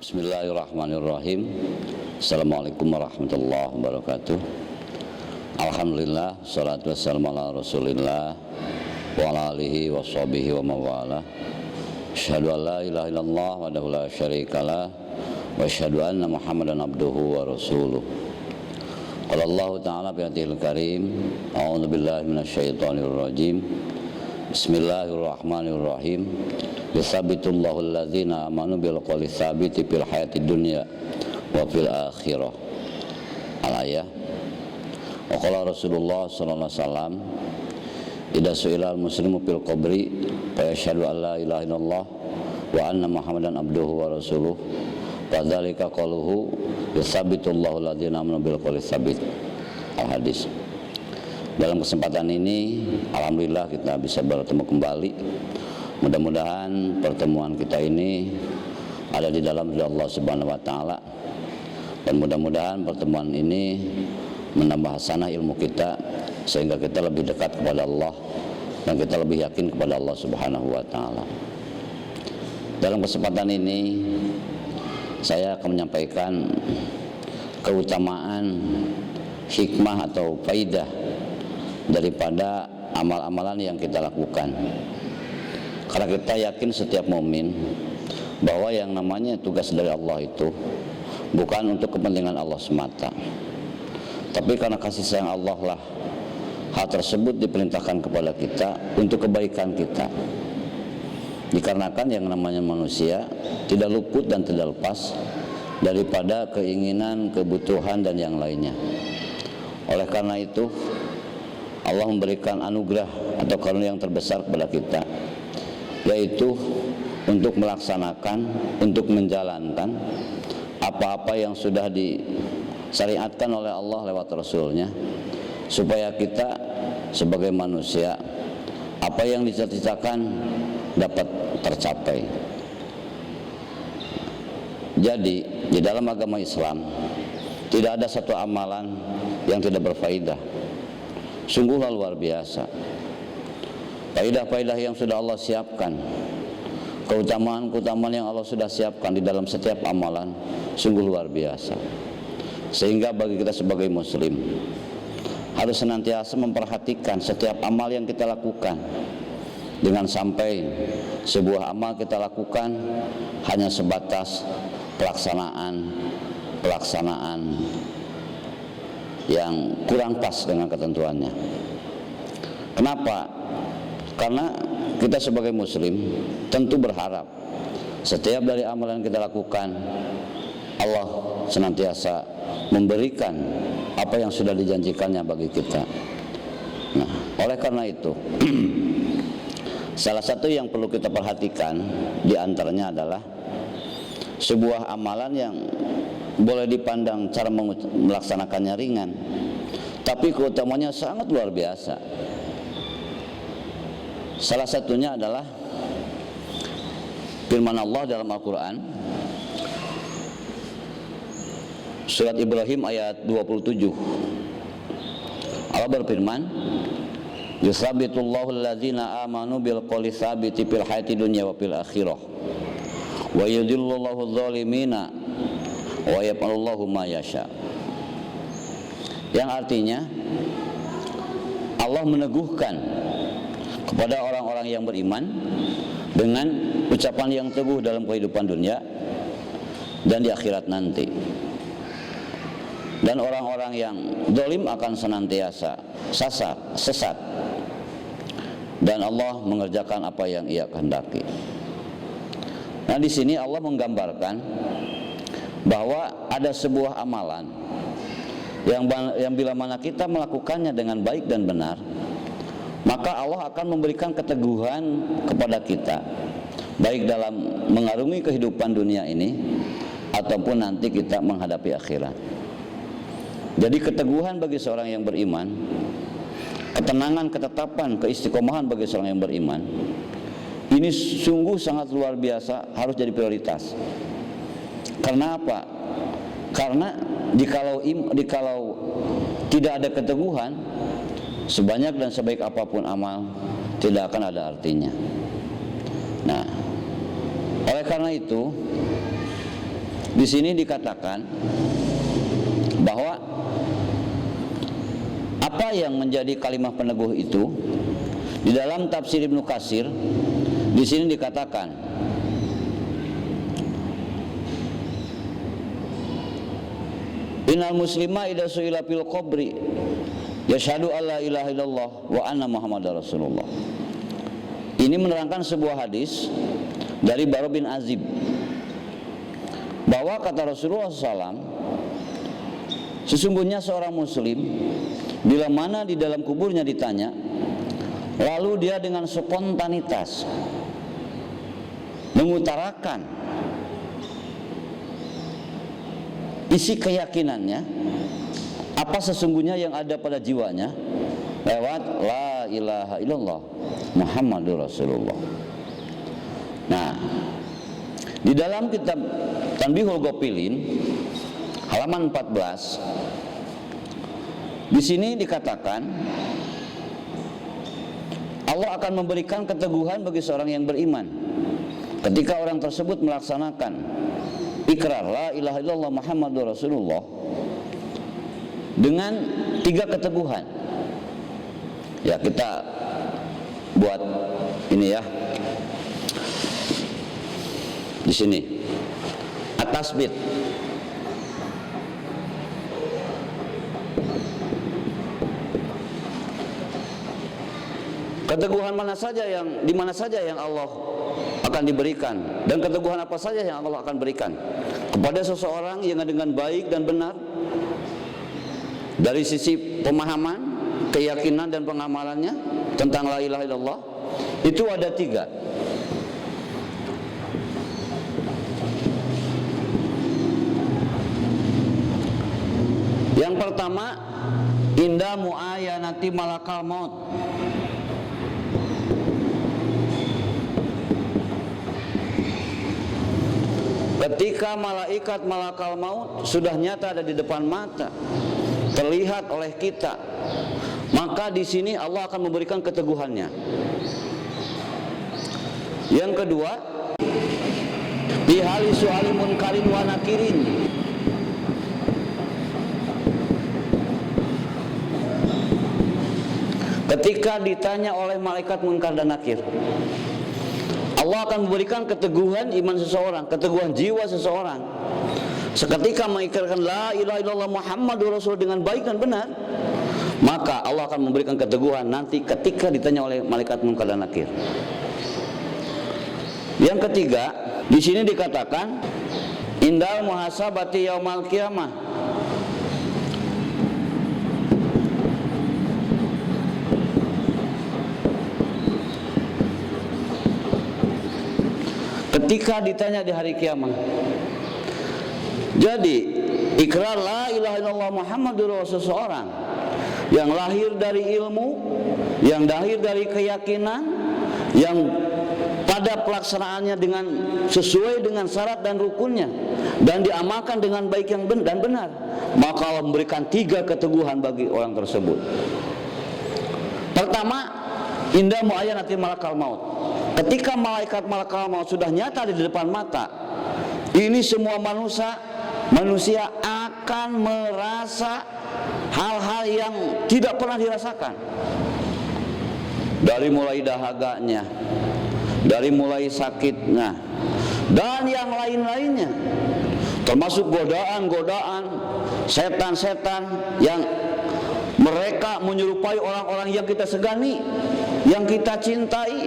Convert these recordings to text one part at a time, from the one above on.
Bismillahirrahmanirrahim. Assalamualaikum warahmatullahi wabarakatuh. Alhamdulillah, salatu wassalamu ala rasulillah wa ala alihi wa sahbihi wa mawala. Asyhadu an la ilaha illallah wahdahu la syarikalah wa asyhadu anna muhammadan abduhu wa rasuluh. Qala Allah ta'ala bi hadhil karim, a'udzu billahi minasyaitonir rajim. Bismillahirrahmanirrahim. Yusabitullahu alladzina amanu bil qawli tsabiti fil hayatid dunya wa fil akhirah. Al-ayah. Wa qala Rasulullah sallallahu alaihi wasallam, idza su'ila al-muslimu fil qabri fa yashhadu an la ilaha illallah wa anna muhammadan abduhu wa rasuluh, fadzalika qaluhu yusabitullahu alladzina amanu bil qawli tsabit. Al-hadis. Dalam kesempatan ini alhamdulillah kita bisa bertemu kembali. Mudah-mudahan pertemuan kita ini ada di dalam ridha Allah Subhanahu wa taala, dan mudah-mudahan pertemuan ini menambah hasanah ilmu kita sehingga kita lebih dekat kepada Allah dan kita lebih yakin kepada Allah Subhanahu wa taala. Dalam kesempatan ini saya akan menyampaikan keutamaan hikmah atau faidah daripada amal-amalan yang kita lakukan. Karena kita yakin setiap mukmin bahwa yang namanya tugas dari Allah itu bukan untuk kepentingan Allah semata, tapi karena kasih sayang Allah lah hal tersebut diperintahkan kepada kita untuk kebaikan kita. Dikarenakan yang namanya manusia tidak luput dan tidak lepas daripada keinginan, kebutuhan dan yang lainnya. Oleh karena itu Allah memberikan anugerah atau karunia yang terbesar kepada kita, yaitu untuk melaksanakan, untuk menjalankan apa-apa yang sudah disyariatkan oleh Allah lewat Rasulnya, supaya kita sebagai manusia apa yang dicita-citakan dapat tercapai. Jadi di dalam agama Islam tidak ada satu amalan yang tidak berfaedah. Sungguhlah luar biasa faidah-faidah yang sudah Allah siapkan, keutamaan-keutamaan yang Allah sudah siapkan di dalam setiap amalan sungguh luar biasa. Sehingga bagi kita sebagai muslim harus senantiasa memperhatikan setiap amal yang kita lakukan. Dengan sampai sebuah amal kita lakukan hanya sebatas pelaksanaan yang kurang pas dengan ketentuannya. Kenapa? Karena kita sebagai muslim tentu berharap setiap dari amalan yang kita lakukan Allah senantiasa memberikan apa yang sudah dijanjikannya bagi kita. Nah, oleh karena itu salah satu yang perlu kita perhatikan di antaranya adalah sebuah amalan yang boleh dipandang cara melaksanakannya ringan, tapi keutamanya sangat luar biasa. Salah satunya adalah firman Allah dalam Al-Quran, surat Ibrahim ayat 27. Allah berfirman, yusabitullahu alladzina amanu bil qawli tsabiti fil hayati dunya wa fil akhirah wa yudhillullahu adh-dhalimina wa yaf'alullahu ma yasha. Yang artinya Allah meneguhkan kepada orang-orang yang beriman dengan ucapan yang teguh dalam kehidupan dunia dan di akhirat nanti. Dan orang-orang yang zalim akan senantiasa sesat. Dan Allah mengerjakan apa yang Ia kehendaki. Nah, di sini Allah menggambarkan bahwa ada sebuah amalan yang bila mana kita melakukannya dengan baik dan benar, maka Allah akan memberikan keteguhan kepada kita, baik dalam mengarungi kehidupan dunia ini ataupun nanti kita menghadapi akhirat. Jadi keteguhan bagi seorang yang beriman, ketenangan, ketetapan, keistiqomahan bagi seorang yang beriman, ini sungguh sangat luar biasa, harus jadi prioritas. Karena apa? Karena jikalau tidak ada keteguhan, sebanyak dan sebaik apapun amal tidak akan ada artinya. Nah, oleh karena itu Di sini dikatakan bahwa apa yang menjadi kalimat peneguh itu di dalam tafsir Ibnu Katsir di sini dikatakan innal muslima idza su'ila fil qabri yashhadu alla ilaha illallah wa anna muhammadar rasulullah. Ini menerangkan sebuah hadis dari Bara bin Azib bahwa kata Rasulullah SAW, sesungguhnya seorang muslim bila mana di dalam kuburnya ditanya, lalu dia dengan spontanitas mengutarakan isi keyakinannya apa sesungguhnya yang ada pada jiwanya lewat la ilaha illallah Muhammadur Rasulullah. Nah, di dalam kitab Tanbihul Ghafilin halaman 14 di sini dikatakan Allah akan memberikan keteguhan bagi seorang yang beriman ketika orang tersebut melaksanakan ikrar la ilaha illallah Muhammadur Rasulullah dengan 3 keteguhan. Ya, kita buat ini ya. Di sini at-tasbit. Keteguhan mana saja yang di mana saja yang Allah akan diberikan dan keteguhan apa saja yang Allah akan berikan kepada seseorang yang dengan baik dan benar dari sisi pemahaman, keyakinan dan pengamalannya tentang la ilaha illallah itu ada 3. Yang pertama, inda muayanati malakal maut. Ketika malaikat malakal maut sudah nyata ada di depan mata, terlihat oleh kita, maka di sini Allah akan memberikan keteguhannya. Yang kedua, bihali su'ali munkarin wa nakirin. Ketika ditanya oleh malaikat munkar dan nakir, Allah akan memberikan keteguhan iman seseorang, keteguhan jiwa seseorang. Seketika mengikrarkan la ilaha illallah Muhammadur Rasul dengan baik dan benar, maka Allah akan memberikan keteguhan nanti ketika ditanya oleh malaikat munkar dan nakir. Yang ketiga, di sini dikatakan indal muhasabati yaumal qiyamah. Ketika ditanya di hari kiamat. Jadi ikrar la ilaha illallah Muhammadur Rasul seseorang yang lahir dari ilmu, yang lahir dari keyakinan, yang pada pelaksanaannya dengan sesuai dengan syarat dan rukunnya dan diamalkan dengan baik yang dan benar, maka Allah memberikan 3 keteguhan bagi orang tersebut. Pertama, indah muayyanati malakal maut. Ketika malaikat malakal maut sudah nyata di depan mata, ini semua manusia akan merasa hal-hal yang tidak pernah dirasakan. Dari mulai dahaganya, dari mulai sakitnya, dan yang lain-lainnya, termasuk godaan-godaan setan-setan yang mereka menyerupai orang-orang yang kita segani, yang kita cintai.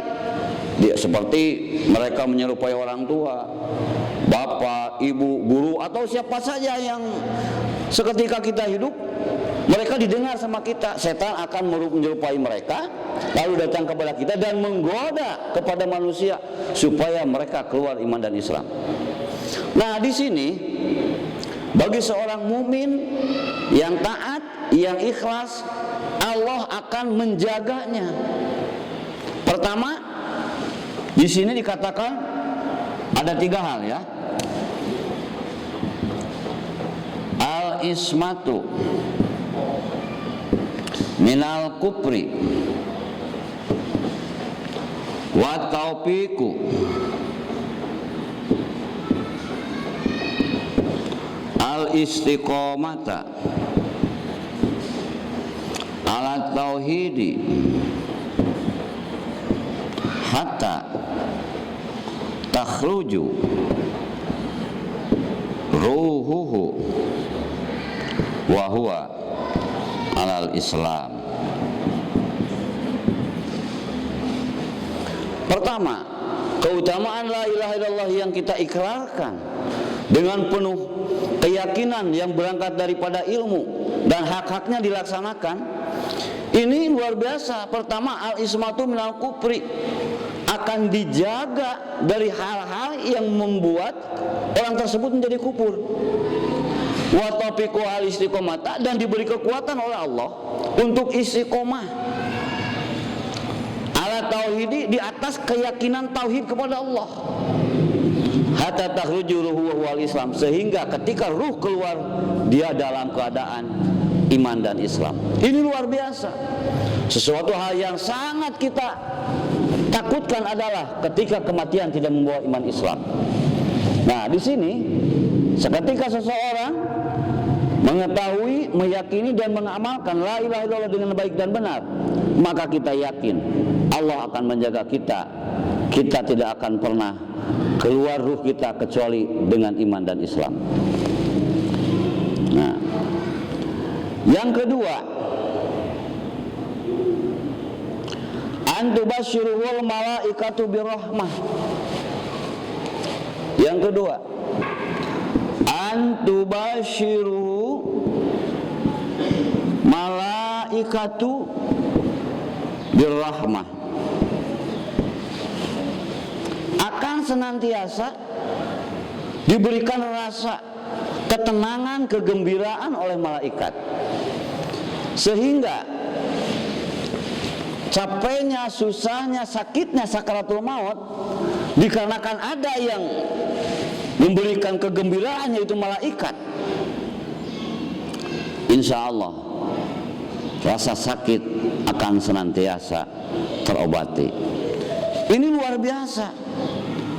Dia seperti mereka menyerupai orang tua, bapak, ibu, guru, atau siapa saja yang seketika kita hidup, mereka didengar sama kita. Setan akan menyerupai mereka, lalu datang kepada kita dan menggoda kepada manusia supaya mereka keluar iman dan Islam. Nah, di sini bagi seorang mukmin yang taat, yang ikhlas, Allah akan menjaganya. Pertama, di sini dikatakan ada 3 hal ya. Al-ismatu minal kufri wa taufiqu al-istiqomata ala tauhidi hatta takhruju ruhuhu wa huwa alal Islam. Pertama, keutamaan la ilaha illallah yang kita ikrarkan dengan penuh keyakinan yang berangkat daripada ilmu dan hak-haknya dilaksanakan, ini luar biasa. Pertama, al-ismatu minal kufri, akan dijaga dari hal-hal yang membuat orang tersebut menjadi kufur. Wa taufiqu al-istiqomata, dan diberi kekuatan oleh Allah untuk istiqomah ala tauhidi, di atas keyakinan tauhid kepada Allah. Hatta takhruju ruhu wal Islam, sehingga ketika ruh keluar dia dalam keadaan iman dan Islam. Ini luar biasa. Sesuatu hal yang sangat kita takutkan adalah ketika kematian tidak membawa iman Islam. Nah, di sini seketika seseorang mengetahui, meyakini dan mengamalkan la ilaha illallah dengan baik dan benar, maka kita yakin Allah akan menjaga kita. Kita tidak akan pernah keluar ruh kita kecuali dengan iman dan Islam. Nah, yang kedua, antubasyiruhul malaikatu birrahmah. Yang kedua, antubasyiruhu malaikatu birrahmah, akan senantiasa diberikan rasa ketenangan, kegembiraan oleh malaikat, sehingga capeknya, susahnya, sakitnya sakaratul maut dikarenakan ada yang memberikan kegembiraan, yaitu malaikat. Insya Allah rasa sakit akan senantiasa terobati. Ini luar biasa.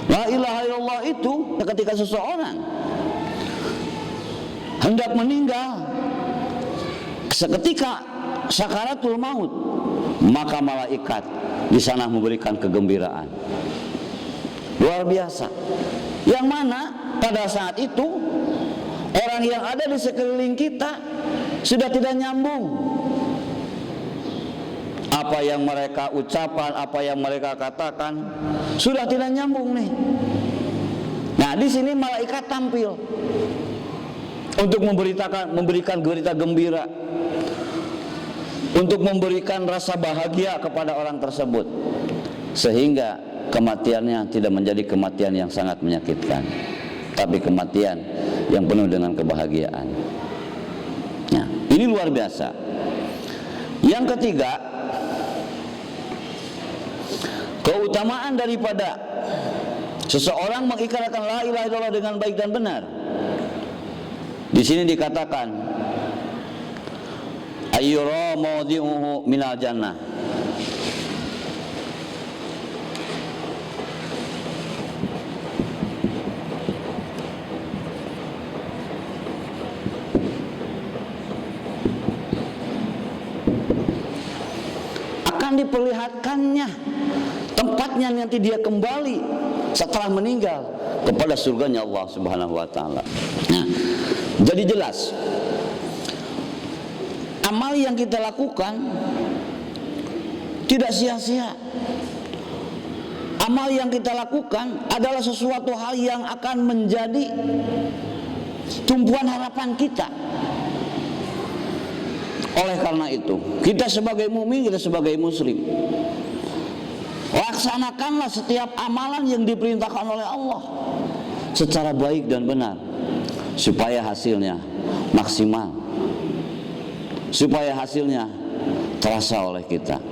La ilaha illallah itu ketika seseorang hendak meninggal, seketika sakaratul maut, maka malaikat di sana memberikan kegembiraan. Luar biasa. Yang mana pada saat itu orang yang ada di sekeliling kita sudah tidak nyambung. Apa yang mereka ucapkan, apa yang mereka katakan sudah tidak nyambung nih. Nah, di sini malaikat tampil untuk memberikan berita gembira, untuk memberikan rasa bahagia kepada orang tersebut, sehingga kematiannya tidak menjadi kematian yang sangat menyakitkan, tapi kematian yang penuh dengan kebahagiaan. Nah, ini luar biasa. Yang ketiga, keutamaan daripada seseorang mengikrarkan la ilaha illallah dengan baik dan benar. Di sini dikatakan ayyura mawdi'uhu minal jannah. Akan diperlihatkannya tempatnya nanti dia kembali setelah meninggal kepada surganya Allah Subhanahu wa taala. Nah, jadi jelas amal yang kita lakukan tidak sia-sia. Amal yang kita lakukan adalah sesuatu hal yang akan menjadi tumpuan harapan kita. Oleh karena itu, kita sebagai mukmin, kita sebagai muslim, laksanakanlah setiap amalan yang diperintahkan oleh Allah secara baik dan benar, supaya hasilnya maksimal, supaya hasilnya terasa oleh kita.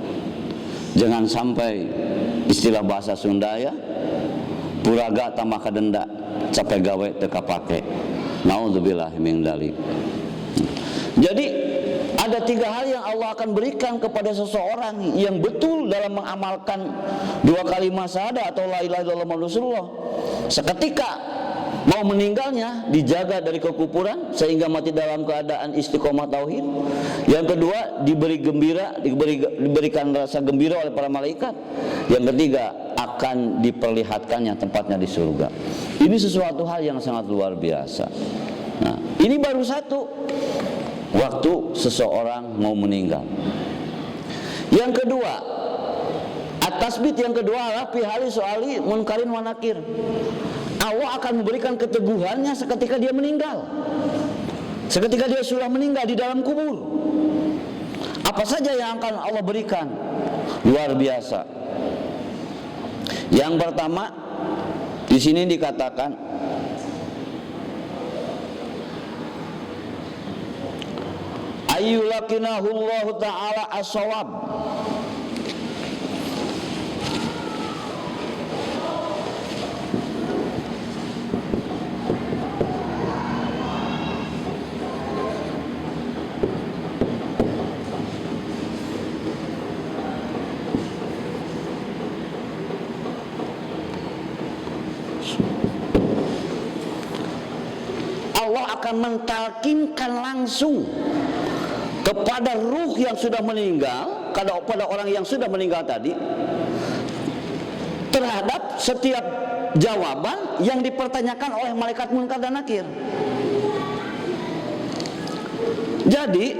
Jangan sampai istilah bahasa Sunda ya, puraga tambah kadenda, capek gawe teka pake. Naudzubillahi min dzalik. Jadi ada tiga hal yang Allah akan berikan kepada seseorang yang betul dalam mengamalkan dua kalimat syahadat atau la ilaha illallah Muhammadur Rasulullah. Seketika mau meninggalnya dijaga dari kekufuran sehingga mati dalam keadaan istiqomah tauhid. Yang kedua, diberikan rasa gembira oleh para malaikat. Yang ketiga, akan diperlihatkannya tempatnya di surga. Ini sesuatu hal yang sangat luar biasa. Nah, ini baru satu waktu seseorang mau meninggal. Yang kedua, at-tasbit yang kedua adalah pihali soali munkarin wa nakir. Allah akan memberikan keteguhannya seketika dia meninggal. Seketika dia sudah meninggal di dalam kubur. Apa saja yang akan Allah berikan? Luar biasa. Yang pertama, di sini dikatakan ayyulakinahullahu ta'ala as-shawab. Allah akan mentalkinkan langsung kepada ruh yang sudah meninggal, kepada orang yang sudah meninggal tadi, terhadap setiap jawaban yang dipertanyakan oleh malaikat munkar dan nakir. Jadi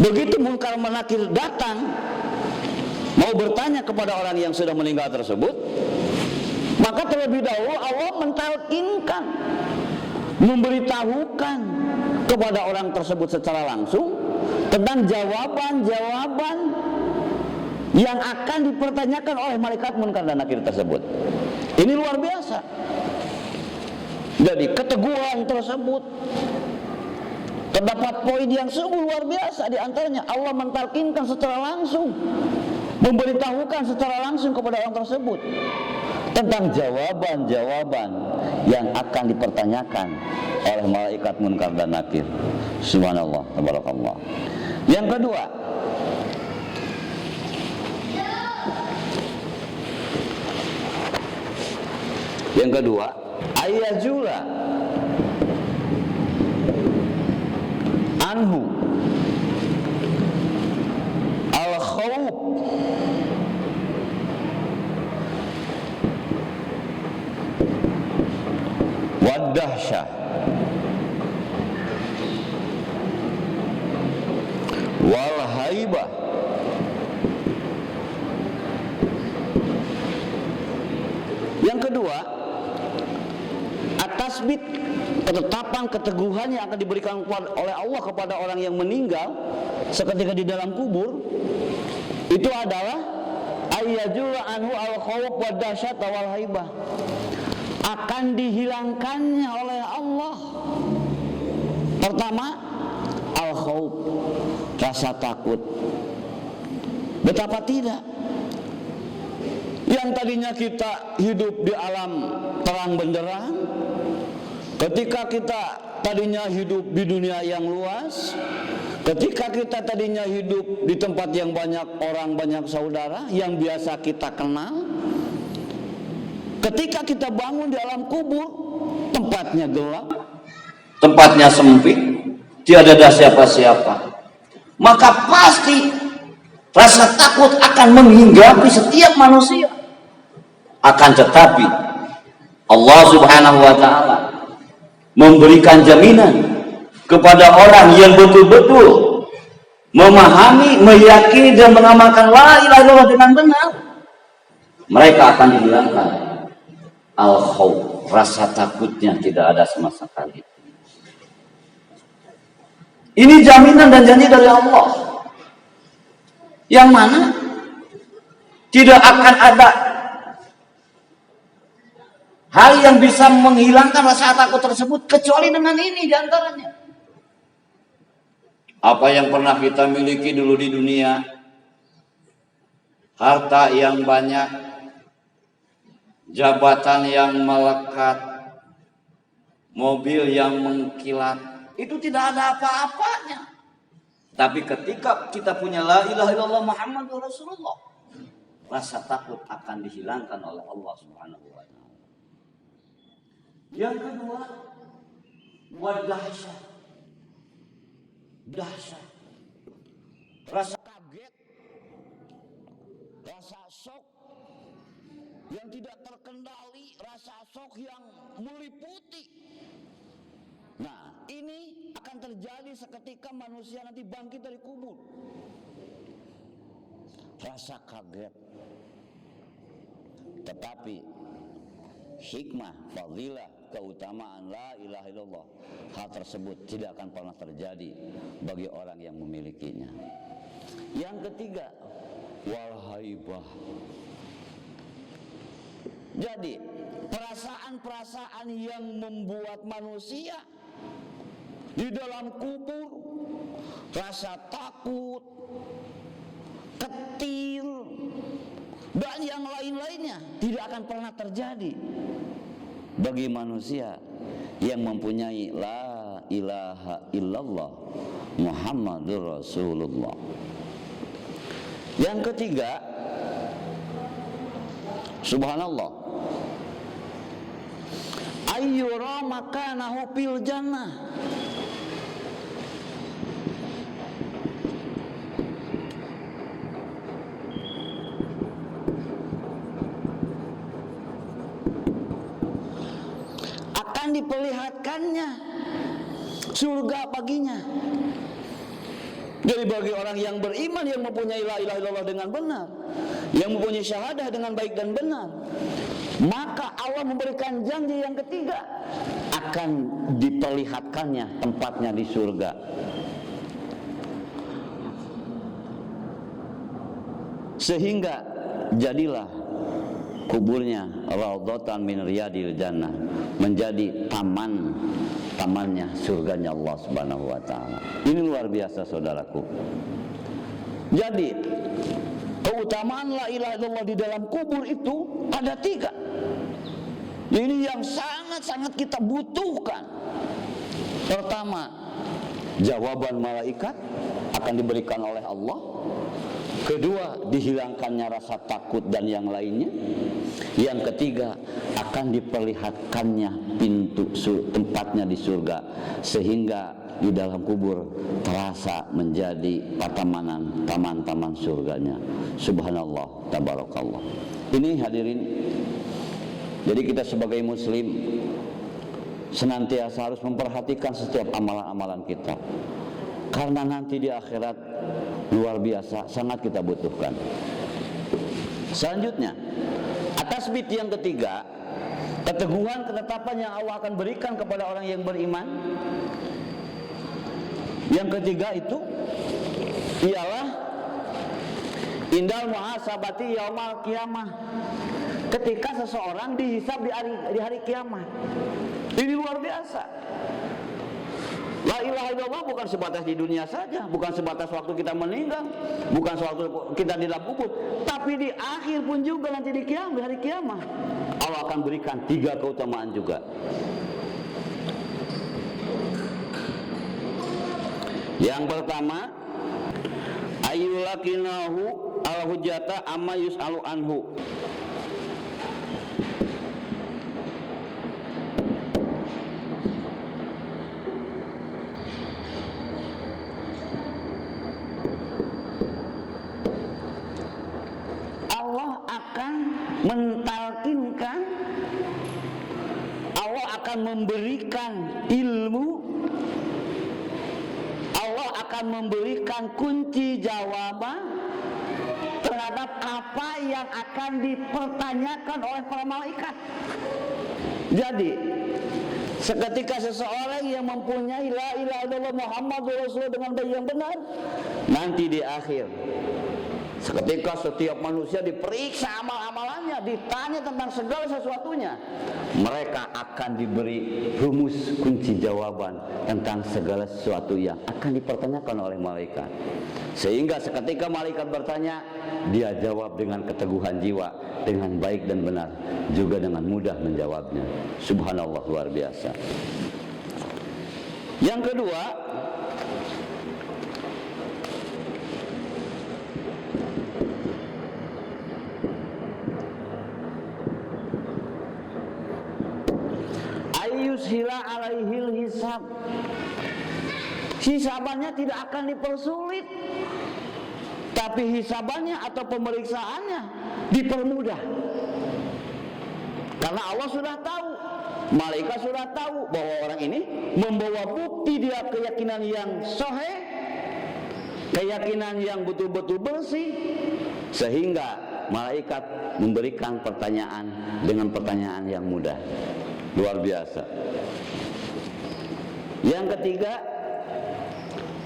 begitu munkar dan nakir datang mau bertanya kepada orang yang sudah meninggal tersebut, maka terlebih dahulu Allah mentalkinkan, memberitahukan kepada orang tersebut secara langsung tentang jawaban-jawaban yang akan dipertanyakan oleh malaikat munkar dan nakir tersebut. Ini luar biasa. Jadi keteguhan tersebut terdapat poin yang sungguh luar biasa. Di antaranya Allah mentalkinkan secara langsung, memberitahukan secara langsung kepada orang tersebut tentang jawaban-jawaban yang akan dipertanyakan oleh malaikat munkar dan nakir. Subhanallah, tabarakallah. Yang kedua, ayazula anhu al-khawf wad-dahsyah wal haibah Yang kedua, at-tasbit, ketetapan, keteguhan yang akan diberikan oleh Allah kepada orang yang meninggal seketika di dalam kubur, itu adalah ayyajul anhu al-khawf wa dahsyat wal haibah, akan dihilangkannya oleh Allah. Pertama, al-khawf, rasa takut. Betapa tidak, yang tadinya kita hidup di alam terang benderang, ketika kita tadinya hidup di dunia yang luas, ketika kita tadinya hidup di tempat yang banyak orang, banyak saudara yang biasa kita kenal, ketika kita bangun di alam kubur, tempatnya gelap, tempatnya sempit, tiada ada siapa-siapa, maka pasti rasa takut akan menghinggapi setiap manusia. Akan tetapi Allah Subhanahu wa ta'ala memberikan jaminan kepada orang yang betul-betul memahami, meyakini dan mengamalkan la ilaha illallah dengan benar, mereka akan dihilangkan al-khawf, rasa takutnya tidak ada sama sekali. Ini jaminan dan janji dari Allah, yang mana tidak akan ada hal yang bisa menghilangkan rasa takut tersebut kecuali dengan ini diantaranya. Apa yang pernah kita miliki dulu di dunia, harta yang banyak, jabatan yang melekat, mobil yang mengkilat, itu tidak ada apa-apanya. Tapi ketika kita punya la ilaha illallah Muhammadur Rasulullah, rasa takut akan dihilangkan oleh Allah Subhanahu wa ta'ala. Yang kedua, wadahsyah. Dahsyat. Rasa kaget, rasa shock yang tidak terkendali, rasa shock yang meliputi. Nah, ini akan terjadi seketika manusia nanti bangkit dari kubur. Rasa kaget. Tetapi hikmah, fadilah, keutamaan la ilaha illallah, hal tersebut tidak akan pernah terjadi bagi orang yang memilikinya. Yang ketiga, wal haibah. Jadi perasaan-perasaan yang membuat manusia di dalam kubur rasa takut, ketir, dan yang lain-lainnya tidak akan pernah terjadi bagi manusia yang mempunyai la ilaha illallah Muhammadur Rasulullah. Yang ketiga, subhanallah, ayyura makanahu fil jannah. Akan diperlihatkannya surga baginya. Jadi bagi orang yang beriman, yang mempunyai la ilaha illallah dengan benar, yang mempunyai syahadah dengan baik dan benar, maka Allah memberikan janji yang ketiga, akan diperlihatkannya tempatnya di surga. Sehingga jadilah kuburnya raudhatan min riyadil jannah, menjadi tamannya surganya Allah Subhanahu wa taala. Ini luar biasa saudaraku. Jadi keutamaan la ilaha illallah di dalam kubur itu ada 3. Ini yang sangat-sangat kita butuhkan. Pertama, jawaban malaikat akan diberikan oleh Allah. Kedua, dihilangkannya rasa takut dan yang lainnya. Yang ketiga, akan diperlihatkannya pintu tempatnya di surga, sehingga di dalam kubur terasa menjadi taman-taman surganya. Subhanallah, tabarakallah. Ini hadirin, jadi kita sebagai muslim senantiasa harus memperhatikan setiap amalan-amalan kita, karena nanti di akhirat luar biasa sangat kita butuhkan. Selanjutnya, atas bit yang ketiga, keteguhan ketetapan yang Allah akan berikan kepada orang yang beriman. Yang ketiga itu ialah indal muhasabati yaumal qiyamah, ketika seseorang dihisab di hari kiamat. Ini luar biasa. La ilaha illallah bukan sebatas di dunia saja, bukan sebatas waktu kita meninggal, bukan waktu kita di dalam kubur, tapi di akhir pun juga nanti di hari kiamat Allah akan berikan 3 keutamaan juga. Yang pertama, ayyulakinahu al-hujjata amma yus'alu anhu. Akan mentalkinkan, Allah akan memberikan ilmu, Allah akan memberikan kunci jawaban terhadap apa yang akan dipertanyakan oleh para malaikat. Jadi seketika seseorang yang mempunyai la ilaha illallah Muhammadur Rasulullah dengan baik yang benar, nanti di akhir, seketika setiap manusia diperiksa amal-amalannya, ditanya tentang segala sesuatunya, mereka akan diberi rumus kunci jawaban tentang segala sesuatu yang akan dipertanyakan oleh malaikat. Sehingga seketika malaikat bertanya, dia jawab dengan keteguhan jiwa, dengan baik dan benar, juga dengan mudah menjawabnya. Subhanallah, luar biasa. Yang kedua, yusila alaihil hisab. Hisabannya tidak akan dipersulit, tapi hisabannya atau pemeriksaannya dipermudah. Karena Allah sudah tahu, malaikat sudah tahu bahwa orang ini membawa bukti dia keyakinan yang sahih, keyakinan yang betul-betul bersih, sehingga malaikat memberikan pertanyaan dengan pertanyaan yang mudah. Luar biasa. Yang ketiga,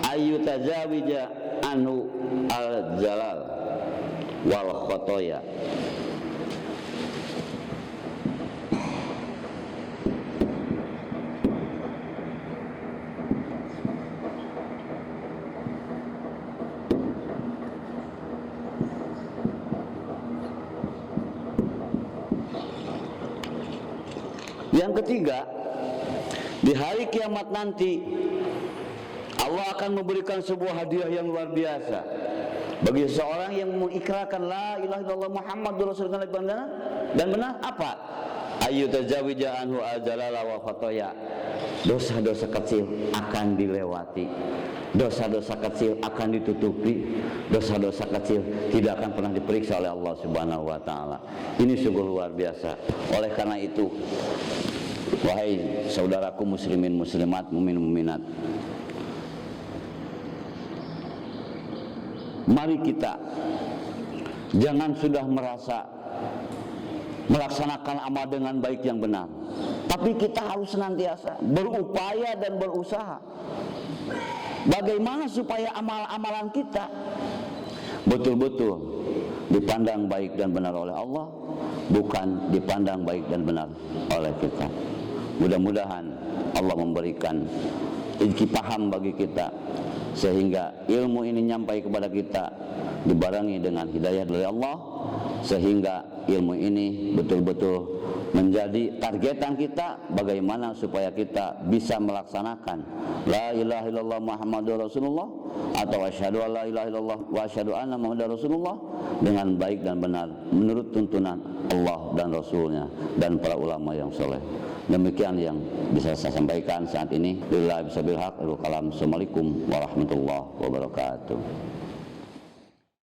ayyutazawija anhu al-jalal wal khotoya. Yang ketiga, di hari kiamat nanti Allah akan memberikan sebuah hadiah yang luar biasa bagi seorang yang mengikrarkan la ilaha illallah Muhammadur Rasulullah dan benar apa? Ayyutazawija anhu al-jalala wa khotoya. Dosa-dosa kecil akan dilewati, dosa-dosa kecil akan ditutupi, dosa-dosa kecil tidak akan pernah diperiksa oleh Allah Subhanahu wa taala. Ini sungguh luar biasa. Oleh karena itu, wahai saudaraku muslimin muslimat, mumin muminat, mari kita jangan sudah merasa melaksanakan amal dengan baik yang benar, tapi kita harus senantiasa berupaya dan berusaha bagaimana supaya amal-amalan kita betul-betul dipandang baik dan benar oleh Allah, bukan dipandang baik dan benar oleh kita. Mudah-mudahan Allah memberikan rezeki paham bagi kita, sehingga ilmu ini nyampai kepada kita dibarengi dengan hidayah dari Allah, sehingga ilmu ini betul-betul menjadi targetan kita bagaimana supaya kita bisa melaksanakan la ilaha illallah Muhammadur Rasulullah atau asyhadu an la ilaha illallah wa asyhadu anna Muhammadar Rasulullah dengan baik dan benar menurut tuntunan Allah dan Rasulnya dan para ulama yang soleh. Demikian yang bisa saya sampaikan saat ini. Billahi bisabil haq wal kalam. Assalamualaikum warahmatullahi wabarakatuh.